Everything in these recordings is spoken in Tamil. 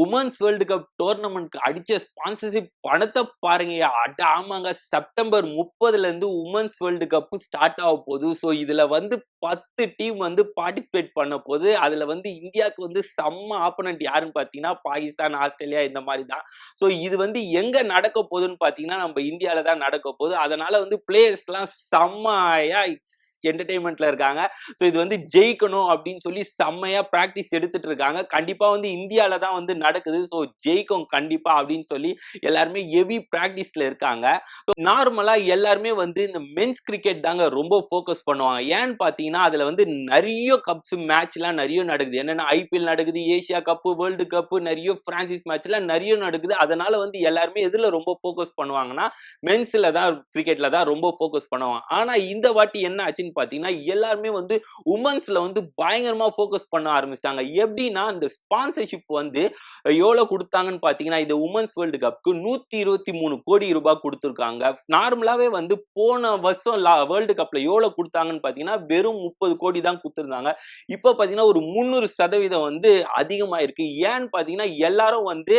உமன்ஸ் வேர்ல்டு கப் டோர்னமெண்ட்க்கு அடிச்ச ஸ்பான்சர்ஷிப் பணத்தை பாருங்க. அட ஆமாங்க, செப்டம்பர் 30ல இருந்து உமன்ஸ் வேர்ல்டு கப் ஸ்டார்ட் ஆக போகுது. ஸோ இதுல வந்து 10 டீம் வந்து பார்ட்டிசிபேட் பண்ண போது. அதுல வந்து இந்தியாவுக்கு வந்து செம்ம ஆப்போனன்ட் யாருன்னு பாத்தீங்கன்னா பாகிஸ்தான், ஆஸ்திரேலியா இந்த மாதிரி தான். ஸோ இது வந்து எங்க நடக்க போகுதுன்னு பாத்தீங்கன்னா நம்ம இந்தியால தான் நடக்க போகுது. அதனால வந்து பிளேயர்ஸ் எல்லாம் செம்மையா என்டர்டைன்மெண்ட்ல இருக்காங்க. ஸோ இது வந்து ஜெயிக்கணும் அப்படின்னு சொல்லி செம்மையா பிராக்டிஸ் எடுத்துட்டு இருக்காங்க. கண்டிப்பா வந்து இந்தியால தான் வந்து நடக்குது. ஸோ ஜெயிக்கும் கண்டிப்பா அப்படின்னு சொல்லி எல்லாருமே ஹெவி பிராக்டிஸ்ல இருக்காங்க. நார்மலா எல்லாருமே வந்து இந்த மென்ஸ் கிரிக்கெட் தாங்க ரொம்ப ஃபோக்கஸ் பண்ணுவாங்க. ஏன்னு பாத்தீங்கன்னா அதுல வந்து நிறைய கப்ஸ் மேட்ச் எல்லாம் நிறைய நடக்குது. என்னன்னா ஐபிஎல் நடக்குது, ஏசியா கப், வேர்ல்டு கப், நிறைய பிரான்சிஸ் மேட்ச் எல்லாம் நிறைய நடக்குது. அதனால வந்து எல்லாருமே எதுல ரொம்ப ஃபோக்கஸ் பண்ணுவாங்கன்னா மென்ஸ்ல தான், கிரிக்கெட்ல தான் ரொம்ப ஃபோக்கஸ் பண்ணுவாங்க. ஆனா இந்த வாட்டி என்ன ஆச்சுன்னு பாத்தீங்கன்னா எல்லாருமே வந்து உமன்ஸ்ல வந்து பயங்கரமா ஃபோக்கஸ் பண்ண ஆரம்பிச்சிட்டாங்க. எப்படின்னா இந்த ஸ்பான்சர்ஷிப் வந்து எவ்வளவு கொடுத்தாங்கன்னு பாத்தீங்கன்னா இந்த உமன்ஸ் வேர்ல்டு கப்க்கு 123 கோடி ரூபாய் கொடுத்திருக்காங்க. நார்மலாவே வந்து போன வருஷம் வேர்ல்டு கப்ல எவ்வளவு கொடுத்தாங்கன்னு பாத்தீங்கன்னா வெறும் 30 கோடி தான் கொடுத்திருந்தாங்க. இப்ப பாத்தீங்கன்னா ஒரு 300% வந்து அதிகமா இருக்கு. ஏன்னு பாத்தீங்கன்னா எல்லாரும் வந்து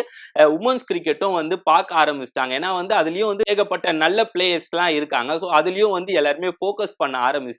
உமன்ஸ் கிரிக்கெட்டும் வந்து பார்க்க ஆரம்பிச்சிட்டாங்க. ஏன்னா வந்து அதுலயும் வந்து ஏகப்பட்ட நல்ல பிளேயர்ஸ் எல்லாம் இருக்காங்க. ஸோ அதுலயும் வந்து எல்லாருமே ஃபோக்கஸ் பண்ண ஆரம்பிச்சிட்டாங்க.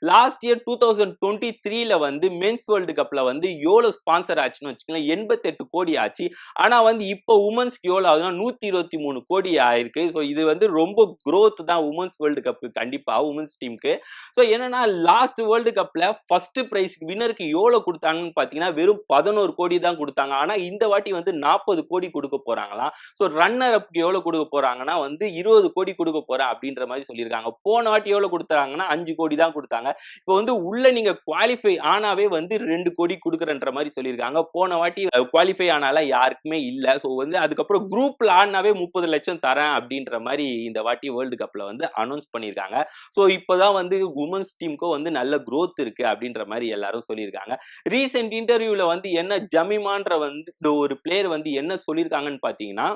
லாஸ்ட் இயர் 2023ல வந்து மென்ஸ் வேர்ல்டு கப்ல வந்து எவ்வளவு ஸ்பான்சர் ஆச்சுன்னு வச்சுக்கோங்களேன், 88 கோடி ஆச்சு. ஆனா வந்து இப்போ உமன்ஸ்க்கு எவ்வளவு ஆகுதுன்னா 123 கோடி ஆயிருக்கு. ஸோ இது வந்து ரொம்ப growth தான் உமன்ஸ் வேர்ல்டு கப் கண்டிப்பா உமன்ஸ் டீமுக்கு. ஸோ என்னன்னா லாஸ்ட் வேர்ல்டு கப்ல ஃபர்ஸ்ட் பிரைஸ் வின்னருக்கு எவ்வளவு கொடுத்தாங்கன்னு பாத்தீங்கன்னா வெறும் 11 கோடி தான் கொடுத்தாங்க. ஆனா இந்த வாட்டி வந்து 40 கோடி கொடுக்க போறாங்களாம். ஸோ ரன்னர் அப்க்கு எவ்வளவு கொடுக்க போறாங்கன்னா வந்து 20 கோடி கொடுக்க போறேன் அப்படின்ற மாதிரி சொல்லியிருக்காங்க. போன வாட்டி எவ்வளவு கொடுத்தாங்கன்னா 5 கோடி தான் கொடுத்தாங்க. இப்போ வந்து உள்ள நீங்க குவாலிஃபை ஆனாவே வந்து 2 கோடி கொடுக்குறன்ற மாதிரி சொல்லியிருக்காங்க. போன வாட்டி குவாலிஃபை ஆனால யாருக்குமே இல்ல. ஸோ வந்து அதுக்கப்புறம் குரூப்ல ஆனாவே 30 லட்சம் தரேன் அப்படின்ற மாதிரி இந்த வாட்டி வேர்ல்டு கப்ல வந்து அனௌன்ஸ் பண்ணியிருக்காங்க. ஸோ இப்போதான் வந்து உமன்ஸ் டீமுக்கும் வந்து நல்ல growth இருக்கு அப்படின்ற மாதிரி எல்லாரும் சொல்லியிருக்காங்க. ரீசெண்ட் இன்டர்வியூல வந்து என்ன ஜமீமான்ற வந்து இந்த ஒரு பிளேயர் வந்து என்ன சொல்லியிருக்காங்கன்னு பாத்தீங்கன்னா,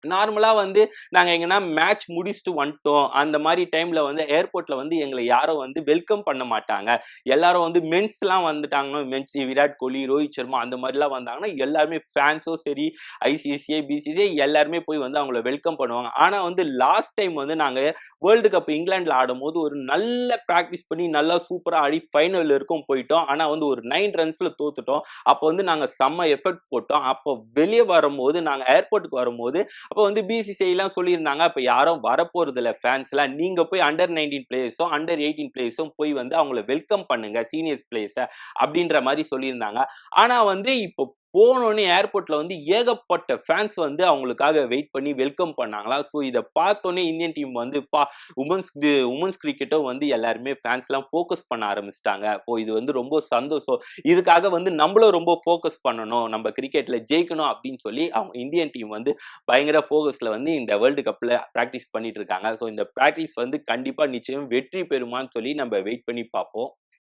நார்மலா வந்து நாங்க எங்கன்னா மேட்ச் முடிச்சுட்டு வந்துட்டோம். அந்த மாதிரி டைம்ல வந்து ஏர்போர்ட்ல வந்து எங்களை யாரும் வந்து வெல்கம் பண்ண மாட்டாங்க. எல்லாரும் வந்து மென்ஸ்லாம் வந்துட்டாங்கன்னா மென்ஸ் விராட் கோலி, ரோஹித் சர்மா அந்த மாதிரிலாம் வந்தாங்கன்னா எல்லாருமே ஃபேன்ஸும் சரி, ஐசிசிஐ, பிசிசிஐ எல்லாருமே போய் வந்து அவங்கள வெல்கம் பண்ணுவாங்க. ஆனா வந்து லாஸ்ட் டைம் வந்து நாங்க வேர்ல்டு கப் இங்கிலாந்துல ஆடும்போது ஒரு நல்ல பிராக்டிஸ் பண்ணி நல்லா சூப்பரா ஆடி ஃபைனல் வரைக்கும் போயிட்டோம். ஆனா வந்து ஒரு 9 ரன்ஸ்ல தோத்துட்டோம். அப்போ வந்து நாங்க செம்ம எஃபர்ட் போட்டோம். அப்போ வெளியே வரும்போது நாங்க ஏர்போர்ட்டுக்கு வரும்போது அப்போ வந்து பிசிசிஐ எல்லாம் சொல்லியிருந்தாங்க, அப்ப யாரும் வரப்போறது இல்ல ஃபேன்ஸ் எல்லாம், நீங்க போய் அண்டர் 19 பிளேயர்ஸும் அண்டர் 18 பிளேயர்ஸும் போய் வந்து அவங்கள வெல்கம் பண்ணுங்க சீனியர்ஸ் பிளேயர்ஸ அப்படின்ற மாதிரி சொல்லியிருந்தாங்க. ஆனா வந்து இப்போ போனோடனே ஏர்போர்ட்ல வந்து ஏகப்பட்ட ஃபேன்ஸ் வந்து அவங்களுக்காக வெயிட் பண்ணி வெல்கம் பண்ணாங்களா. ஸோ இதை பார்த்தோன்னே இந்தியன் டீம் வந்து உமன்ஸ் கிரிக்கெட்டும் வந்து எல்லாருமே ஃபேன்ஸ் எல்லாம் ஃபோக்கஸ் பண்ண ஆரம்பிச்சிட்டாங்க. இப்போ இது வந்து ரொம்ப சந்தோஷம். இதுக்காக வந்து நம்மளும் ரொம்ப ஃபோக்கஸ் பண்ணணும், நம்ம கிரிக்கெட்ல ஜெயிக்கணும் அப்படின்னு சொல்லி அவங்க இந்தியன் டீம் வந்து பயங்கர ஃபோக்கஸ்ல வந்து இந்த வேர்ல்டு கப்ல பிராக்டிஸ் பண்ணிட்டு இருக்காங்க. ஸோ இந்த பிராக்டிஸ் வந்து கண்டிப்பா நிச்சயம் வெற்றி பெறுமான்னு சொல்லி நம்ம வெயிட் பண்ணி பார்ப்போம்.